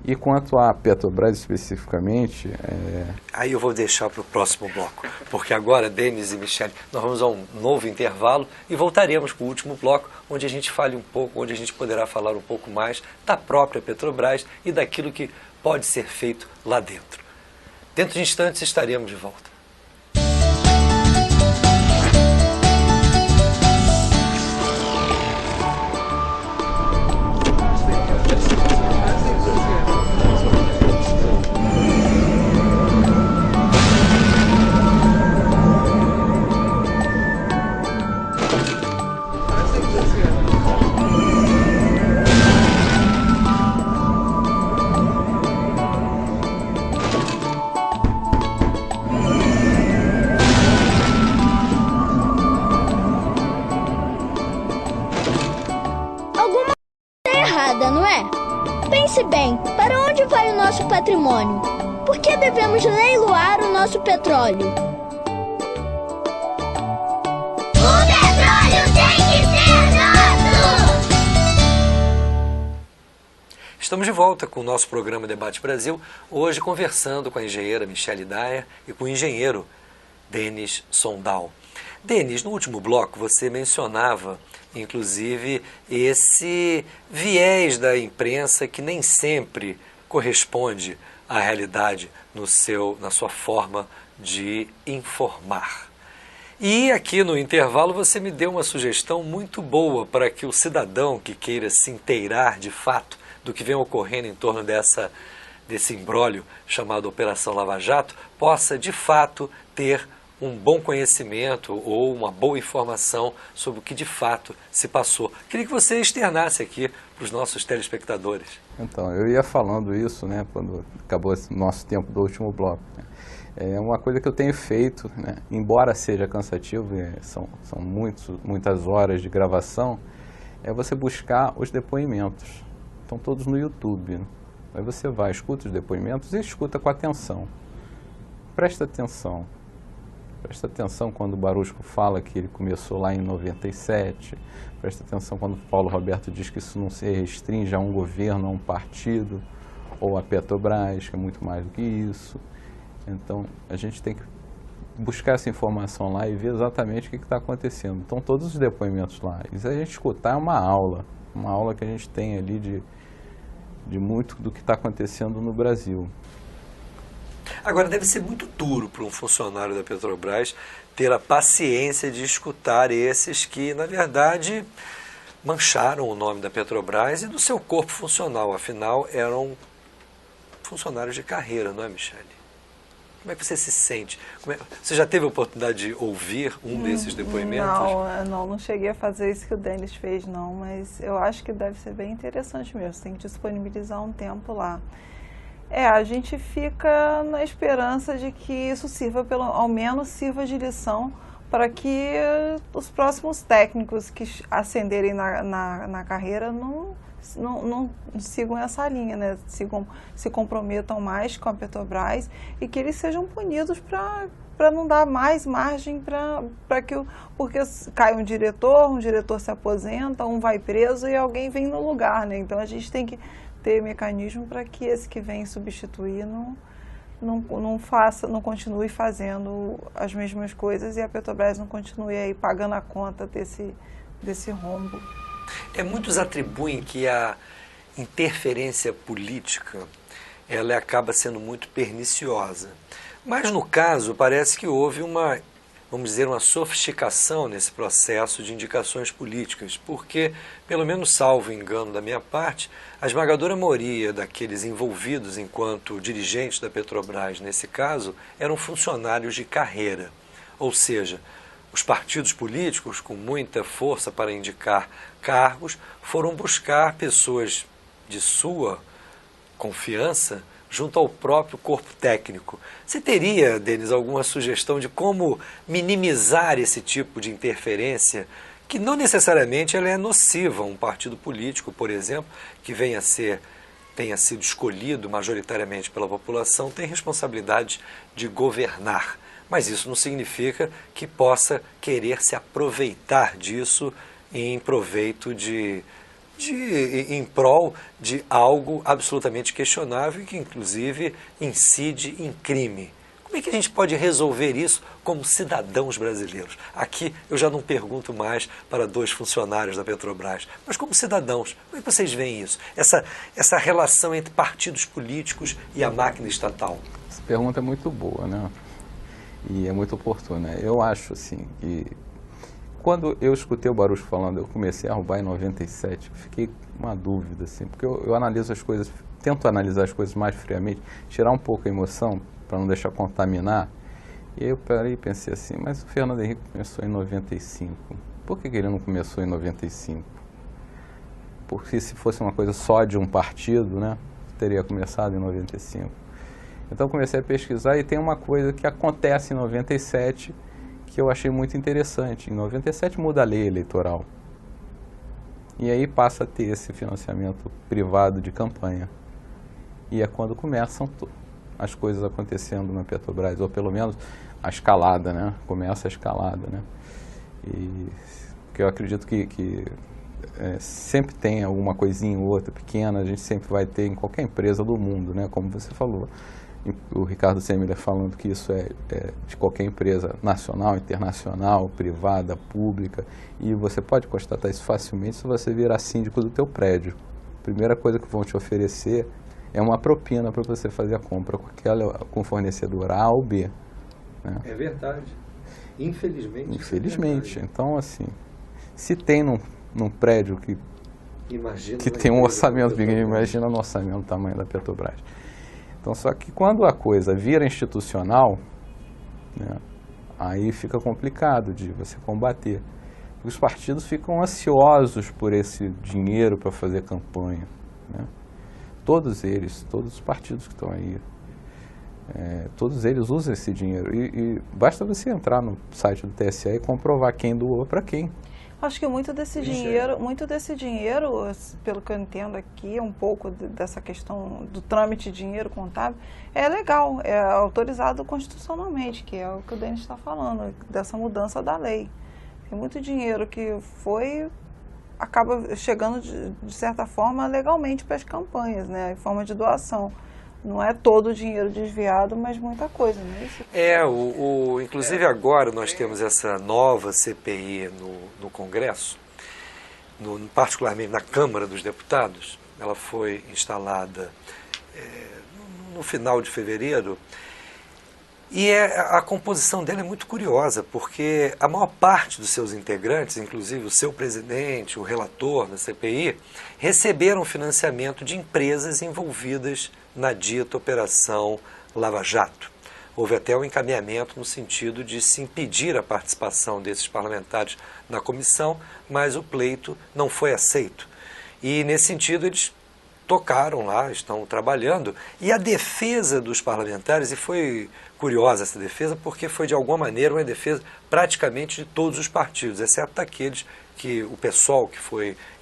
E quanto à Petrobras especificamente... Aí eu vou deixar para o próximo bloco, porque agora, Denis e Michele, nós vamos a um novo intervalo e voltaremos para o último bloco, onde a gente fale um pouco, onde a gente poderá falar um pouco mais da própria Petrobras e daquilo que pode ser feito lá dentro. Dentro de instantes estaremos de volta. Não é? Pense bem, para onde vai o nosso patrimônio? Por que devemos leiloar o nosso petróleo? O petróleo tem que ser nosso! Estamos de volta com o nosso programa Debate Brasil, hoje conversando com a engenheira Michele Daia e com o engenheiro Denis Sondal. Denis, no último bloco você mencionava, inclusive, esse viés da imprensa que nem sempre corresponde à realidade na sua forma de informar. E aqui no intervalo você me deu uma sugestão muito boa para que o cidadão que queira se inteirar de fato do que vem ocorrendo em torno desse imbróglio chamado Operação Lava Jato possa de fato ter um bom conhecimento ou uma boa informação sobre o que de fato se passou. Queria que você externasse aqui para os nossos telespectadores. Então, eu ia falando isso, né, quando acabou esse nosso tempo do último bloco, né? É uma coisa que eu tenho feito, né? Embora seja cansativo, são muitas horas de gravação, é você buscar os depoimentos. Estão todos no YouTube, né? Aí você vai, escuta os depoimentos e escuta com atenção. Presta atenção. Presta atenção quando o Barusco fala que ele começou lá em 97. Presta atenção quando o Paulo Roberto diz que isso não se restringe a um governo, a um partido, ou a Petrobras, que é muito mais do que isso. Então, a gente tem que buscar essa informação lá e ver exatamente o que está acontecendo. Estão todos os depoimentos lá. E se a gente escutar, é uma aula que a gente tem ali de muito do que está acontecendo no Brasil. Agora, deve ser muito duro para um funcionário da Petrobras ter a paciência de escutar esses que, na verdade, mancharam o nome da Petrobras e do seu corpo funcional. Afinal, eram funcionários de carreira, não é, Michele? Como é que você se sente? Você já teve a oportunidade de ouvir um desses depoimentos? Não cheguei a fazer isso que o Denis fez, não, mas eu acho que deve ser bem interessante mesmo. Você tem que disponibilizar um tempo lá. A gente fica na esperança de que isso sirva, ao menos sirva de lição para que os próximos técnicos que ascenderem na carreira não sigam essa linha, né? Se comprometam mais com a Petrobras e que eles sejam punidos para não dar mais margem porque cai um diretor se aposenta, um vai preso e alguém vem no lugar, né? Então a gente tem que ter mecanismo para que esse que vem substituir não continue fazendo as mesmas coisas e a Petrobras não continue aí pagando a conta desse rombo. Muitos atribuem que a interferência política ela acaba sendo muito perniciosa. Mas, no caso, parece que houve uma sofisticação nesse processo de indicações políticas, porque, pelo menos salvo engano da minha parte, a esmagadora maioria daqueles envolvidos enquanto dirigentes da Petrobras, nesse caso, eram funcionários de carreira, ou seja, os partidos políticos, com muita força para indicar cargos, foram buscar pessoas de sua confiança junto ao próprio corpo técnico. Você teria, Denis, alguma sugestão de como minimizar esse tipo de interferência, que não necessariamente ela é nociva a um partido político, por exemplo, que tenha sido escolhido majoritariamente pela população, tem responsabilidade de governar. Mas isso não significa que possa querer se aproveitar disso em em prol de algo absolutamente questionável e que, inclusive, incide em crime. Como é que a gente pode resolver isso como cidadãos brasileiros? Aqui eu já não pergunto mais para dois funcionários da Petrobras, mas como cidadãos, como é que vocês veem isso? Essa relação entre partidos políticos e a máquina estatal? Essa pergunta é muito boa, né? E é muito oportuna. Eu acho, assim, que quando eu escutei o Barusco falando, eu comecei a roubar em 97, fiquei com uma dúvida, assim, porque eu analiso as coisas, tento analisar as coisas mais friamente, tirar um pouco a emoção, para não deixar contaminar. E aí eu parei e pensei assim, mas o Fernando Henrique começou em 95. Por que ele não começou em 95? Porque se fosse uma coisa só de um partido, né, teria começado em 95. Então comecei a pesquisar e tem uma coisa que acontece em 97 que eu achei muito interessante. Em 97 muda a lei eleitoral. E aí passa a ter esse financiamento privado de campanha. E é quando começam as coisas acontecendo na Petrobras, ou pelo menos a escalada, né? Começa a escalada, né? E que eu acredito que sempre tem alguma coisinha ou outra pequena, a gente sempre vai ter em qualquer empresa do mundo, né? Como você falou. O Ricardo Semler falando que isso é de qualquer empresa nacional, internacional, privada, pública, e você pode constatar isso facilmente se você virar síndico do teu prédio. A primeira coisa que vão te oferecer é uma propina para você fazer a compra com o fornecedor A ou B. Né? É verdade. Infelizmente. Infelizmente. Então, assim, se tem num prédio que tem um orçamento, imagina no orçamento do tamanho da Petrobras. Então, só que quando a coisa vira institucional, né, aí fica complicado de você combater. Os partidos ficam ansiosos por esse dinheiro para fazer campanha. Né? Todos os partidos que estão aí, todos eles usam esse dinheiro. E basta você entrar no site do TSE e comprovar quem doou para quem. Acho que muito desse dinheiro, pelo que eu entendo aqui, um pouco dessa questão do trâmite de dinheiro contábil, é legal, é autorizado constitucionalmente, que é o que o Denis está falando, dessa mudança da lei. Tem muito dinheiro que acaba chegando, de certa forma, legalmente para as campanhas, né, em forma de doação. Não é todo o dinheiro desviado, mas muita coisa, não é isso? Inclusive agora nós temos essa nova CPI no Congresso, particularmente na Câmara dos Deputados. Ela foi instalada no final de fevereiro e a composição dela é muito curiosa, porque a maior parte dos seus integrantes, inclusive o seu presidente, o relator da CPI, receberam financiamento de empresas envolvidas na dita Operação Lava Jato. Houve até um encaminhamento no sentido de se impedir a participação desses parlamentares na comissão, mas o pleito não foi aceito. E, nesse sentido, eles tocaram lá, estão trabalhando, e a defesa dos parlamentares, e foi curiosa essa defesa, porque foi, de alguma maneira, uma defesa praticamente de todos os partidos, exceto daqueles que o pessoal que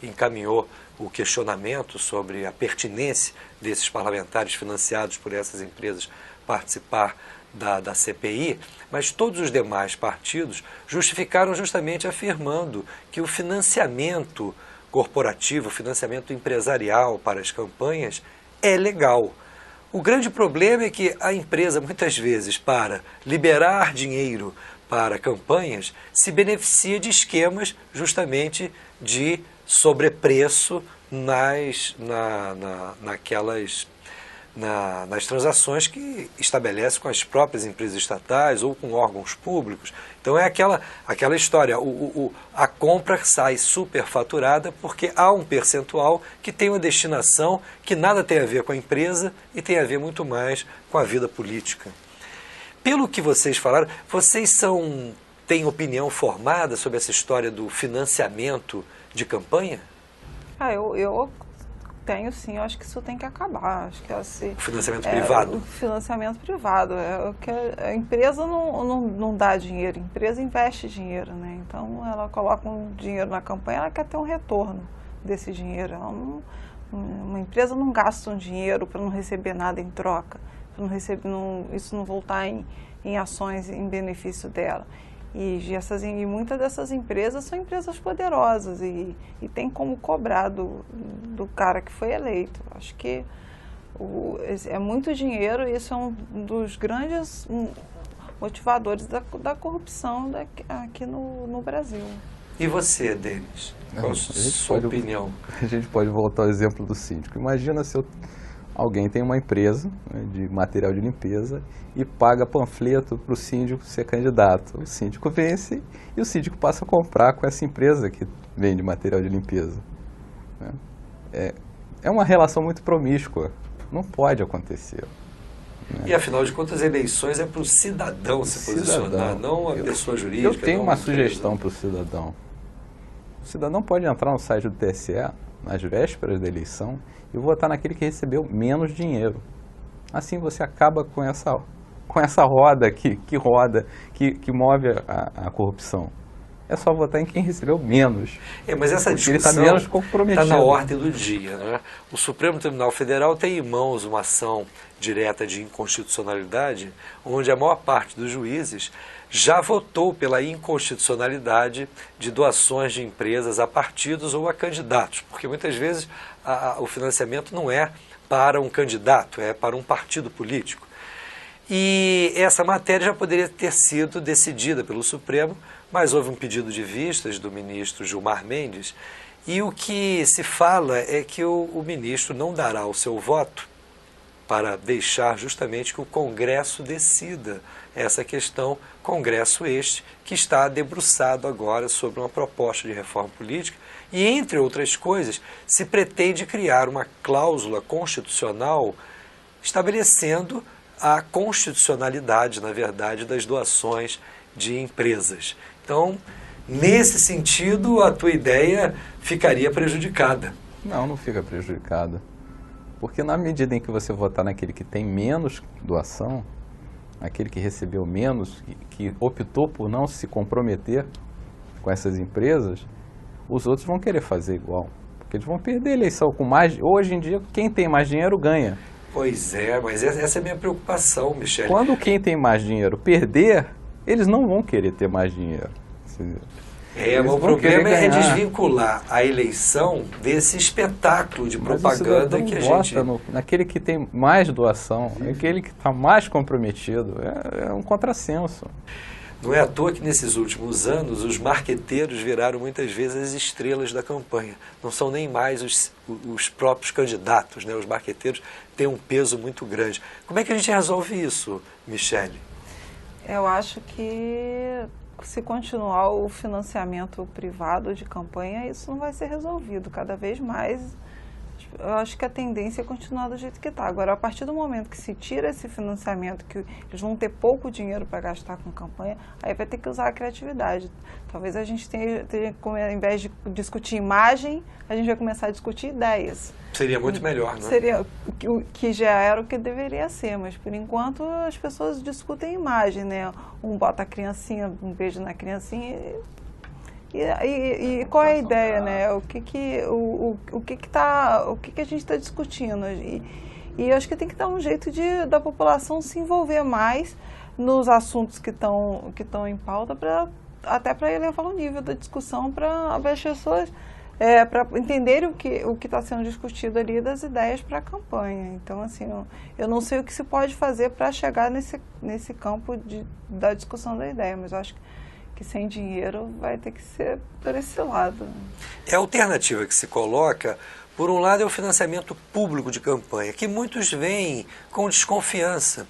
encaminhou o questionamento sobre a pertinência desses parlamentares financiados por essas empresas participar da CPI, mas todos os demais partidos justificaram justamente afirmando que o financiamento corporativo, o financiamento empresarial para as campanhas é legal. O grande problema é que a empresa, muitas vezes, para liberar dinheiro para campanhas, se beneficia de esquemas justamente de sobrepreço nas transações que estabelece com as próprias empresas estatais ou com órgãos públicos. Então é aquela história, a compra sai superfaturada porque há um percentual que tem uma destinação que nada tem a ver com a empresa e tem a ver muito mais com a vida política. Pelo que vocês falaram, vocês têm opinião formada sobre essa história do financiamento de campanha? Eu tenho sim, eu acho que isso tem que acabar. Acho que assim, o financiamento privado? O financiamento privado. A empresa não dá dinheiro, a empresa investe dinheiro, né? Então ela coloca um dinheiro na campanha, ela quer ter um retorno desse dinheiro. Uma empresa não gasta um dinheiro para não receber nada em troca, para isso não voltar em ações em benefício dela. E muitas dessas empresas são empresas poderosas e tem como cobrar do cara que foi eleito. Acho que é muito dinheiro e isso é um dos grandes motivadores da corrupção aqui no Brasil. E você, Denis? Qual a sua opinião? A gente pode voltar ao exemplo do síndico. Imagina se alguém tem uma empresa, né, de material de limpeza e paga panfleto para o síndico ser candidato. O síndico vence e o síndico passa a comprar com essa empresa que vende material de limpeza. Né? É uma relação muito promíscua. Não pode acontecer. Né? E, afinal de contas, eleições é para o cidadão se posicionar, não a pessoa jurídica. Eu tenho uma sugestão para o cidadão. O cidadão pode entrar no site do TSE nas vésperas da eleição e votar naquele que recebeu menos dinheiro. Assim você acaba com essa roda que move a corrupção. É só votar em quem recebeu menos. Mas essa discussão está na ordem do dia. Né? O Supremo Tribunal Federal tem em mãos uma ação direta de inconstitucionalidade, onde a maior parte dos juízes já votou pela inconstitucionalidade de doações de empresas a partidos ou a candidatos, porque muitas vezes o financiamento não é para um candidato, é para um partido político. E essa matéria já poderia ter sido decidida pelo Supremo, mas houve um pedido de vistas do ministro Gilmar Mendes, e o que se fala é que o ministro não dará o seu voto para deixar justamente que o Congresso decida essa questão, Congresso este que está debruçado agora sobre uma proposta de reforma política e, entre outras coisas, se pretende criar uma cláusula constitucional estabelecendo a constitucionalidade, na verdade, das doações de empresas. Então, nesse sentido, a tua ideia ficaria prejudicada. Não, não fica prejudicada. Porque na medida em que você votar naquele que tem menos doação, aquele que recebeu menos, que optou por não se comprometer com essas empresas, os outros vão querer fazer igual. Porque eles vão perder a eleição com mais... Hoje em dia, quem tem mais dinheiro ganha. Pois é, mas essa é a minha preocupação, Michele. Quando quem tem mais dinheiro perder, eles não vão querer ter mais dinheiro. O problema é desvincular a eleição desse espetáculo de propaganda que a gente... naquele que tem mais doação, aquele que está mais comprometido. É um contrassenso. Não é à toa que nesses últimos anos os marqueteiros viraram muitas vezes as estrelas da campanha. Não são nem mais os próprios candidatos, né? Os marqueteiros têm um peso muito grande. Como é que a gente resolve isso, Michele? Eu acho que se continuar o financiamento privado de campanha, isso não vai ser resolvido. Cada vez mais, eu acho que a tendência é continuar do jeito que está. Agora, a partir do momento que se tira esse financiamento, que eles vão ter pouco dinheiro para gastar com campanha, aí vai ter que usar a criatividade. Talvez a gente tenha, ao invés de discutir imagem, a gente vai começar a discutir ideias. Seria muito melhor, né? Seria, que já era o que deveria ser, mas por enquanto as pessoas discutem imagem, né? Um bota a criancinha, um beijo na criancinha e qual é a ideia, né? O que a gente está discutindo? E eu acho que tem que dar um jeito da população se envolver mais nos assuntos que estão em pauta, até para elevar o nível da discussão, para as pessoas para entenderem o que está sendo discutido ali das ideias para a campanha. Então, assim, eu não sei o que se pode fazer para chegar nesse campo da discussão da ideia, mas eu acho que sem dinheiro vai ter que ser por esse lado. A alternativa que se coloca, por um lado, é o financiamento público de campanha, que muitos veem com desconfiança.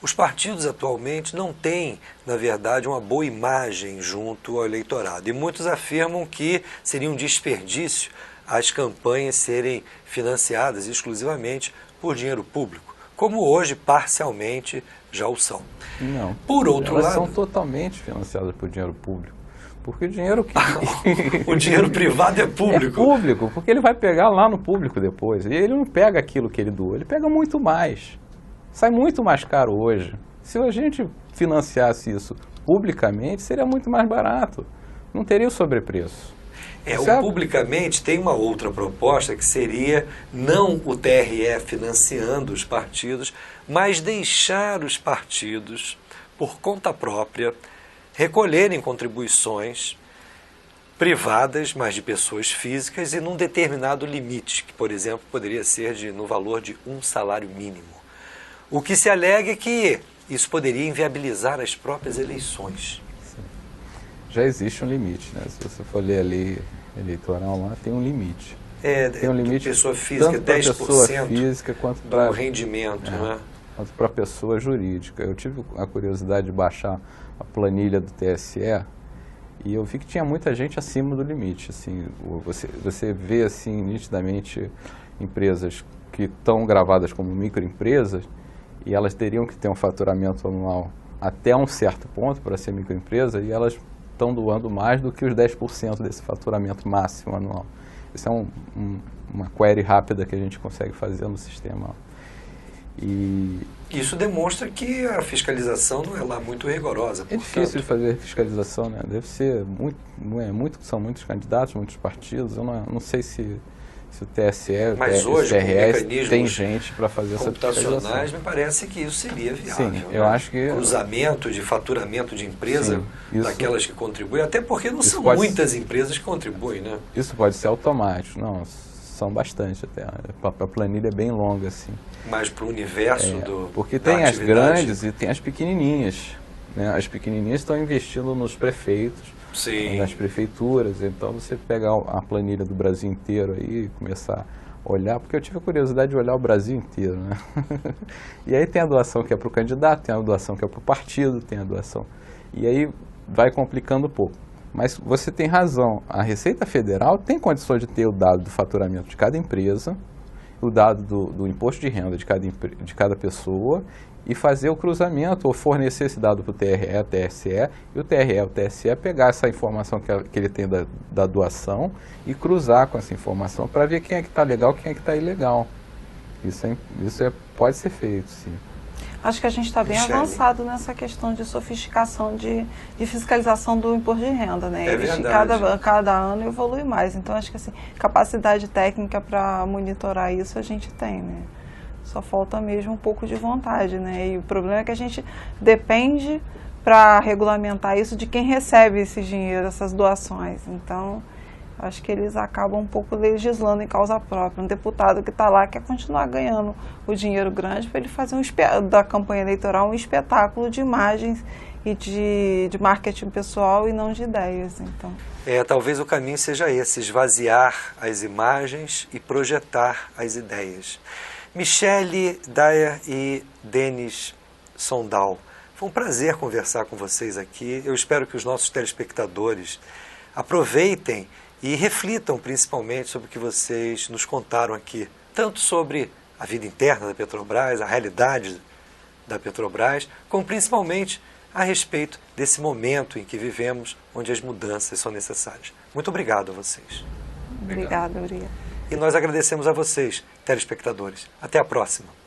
Os partidos atualmente não têm, na verdade, uma boa imagem junto ao eleitorado. E muitos afirmam que seria um desperdício as campanhas serem financiadas exclusivamente por dinheiro público, como hoje parcialmente já o são. Não. Por outro lado, são totalmente financiadas por dinheiro público. Porque o dinheiro que... o dinheiro privado é público. É público, porque ele vai pegar lá no público depois. E ele não pega aquilo que ele doou, ele pega muito mais. Sai muito mais caro hoje. Se a gente financiasse isso publicamente, seria muito mais barato. Não teria o sobrepreço. O publicamente tem uma outra proposta que seria não o TRE financiando os partidos, mas deixar os partidos, por conta própria, recolherem contribuições privadas, mas de pessoas físicas, e num determinado limite, que, por exemplo, poderia ser no valor de um salário mínimo. O que se alega é que isso poderia inviabilizar as próprias eleições. Sim. Já existe um limite, né? Se você for ler a lei eleitoral lá, tem um limite. Tem um limite pessoa física, tanto para 10% pessoa física quanto para do rendimento, né? Quanto para pessoa jurídica. Eu tive a curiosidade de baixar a planilha do TSE e eu vi que tinha muita gente acima do limite. Assim, você vê assim nitidamente empresas que estão gravadas como microempresas e elas teriam que ter um faturamento anual até um certo ponto para ser microempresa e elas estão doando mais do que os 10% desse faturamento máximo anual. Isso é uma query rápida que a gente consegue fazer no sistema. E isso demonstra que a fiscalização não é lá muito rigorosa. É difícil de fazer fiscalização, né? Deve ser são muitos candidatos, muitos partidos. Eu não sei se o TSE, mas hoje, o TRS tem gente para fazer essa computacionais, me parece que isso seria viável. Sim, eu acho que cruzamento de faturamento de empresa, sim, daquelas que contribuem, até porque não são muitas empresas que contribuem, né? Isso pode ser automático, não, são bastante até. A planilha é bem longa, assim. Mas para o universo porque tem as grandes e tem as pequenininhas, né? As pequenininhas estão investindo nos prefeitos, sim, nas prefeituras, então você pegar a planilha do Brasil inteiro aí e começar olhar, porque eu tive a curiosidade de olhar o Brasil inteiro, né? E aí tem a doação que é para o candidato, tem a doação que é para o partido, tem a doação... E aí vai complicando um pouco. Mas você tem razão, a Receita Federal tem condições de ter o dado do faturamento de cada empresa, o dado do imposto de renda de cada pessoa e fazer o cruzamento ou fornecer esse dado para o TRE, o TSE, e o TRE, o TSE pegar essa informação que ele tem da doação e cruzar com essa informação para ver quem é que está legal, quem é que está ilegal. Pode ser feito, sim. Acho que a gente está bem avançado nessa questão de sofisticação de fiscalização do imposto de renda, né? É verdade. Cada ano evolui mais. Então, acho que assim, capacidade técnica para monitorar isso a gente tem, né? Só falta mesmo um pouco de vontade, né? E o problema é que a gente depende para regulamentar isso de quem recebe esse dinheiro, essas doações. Então, acho que eles acabam um pouco legislando em causa própria. Um deputado que está lá quer continuar ganhando o dinheiro grande para ele fazer da campanha eleitoral um espetáculo de imagens e de marketing pessoal e não de ideias. Então. Talvez o caminho seja esse, esvaziar as imagens e projetar as ideias. Michele Dyer e Denis Sondal, foi um prazer conversar com vocês aqui. Eu espero que os nossos telespectadores aproveitem e reflitam principalmente sobre o que vocês nos contaram aqui, tanto sobre a vida interna da Petrobras, a realidade da Petrobras, como principalmente a respeito desse momento em que vivemos, onde as mudanças são necessárias. Muito obrigado a vocês. Obrigada, Urias. E nós agradecemos a vocês, telespectadores. Até a próxima.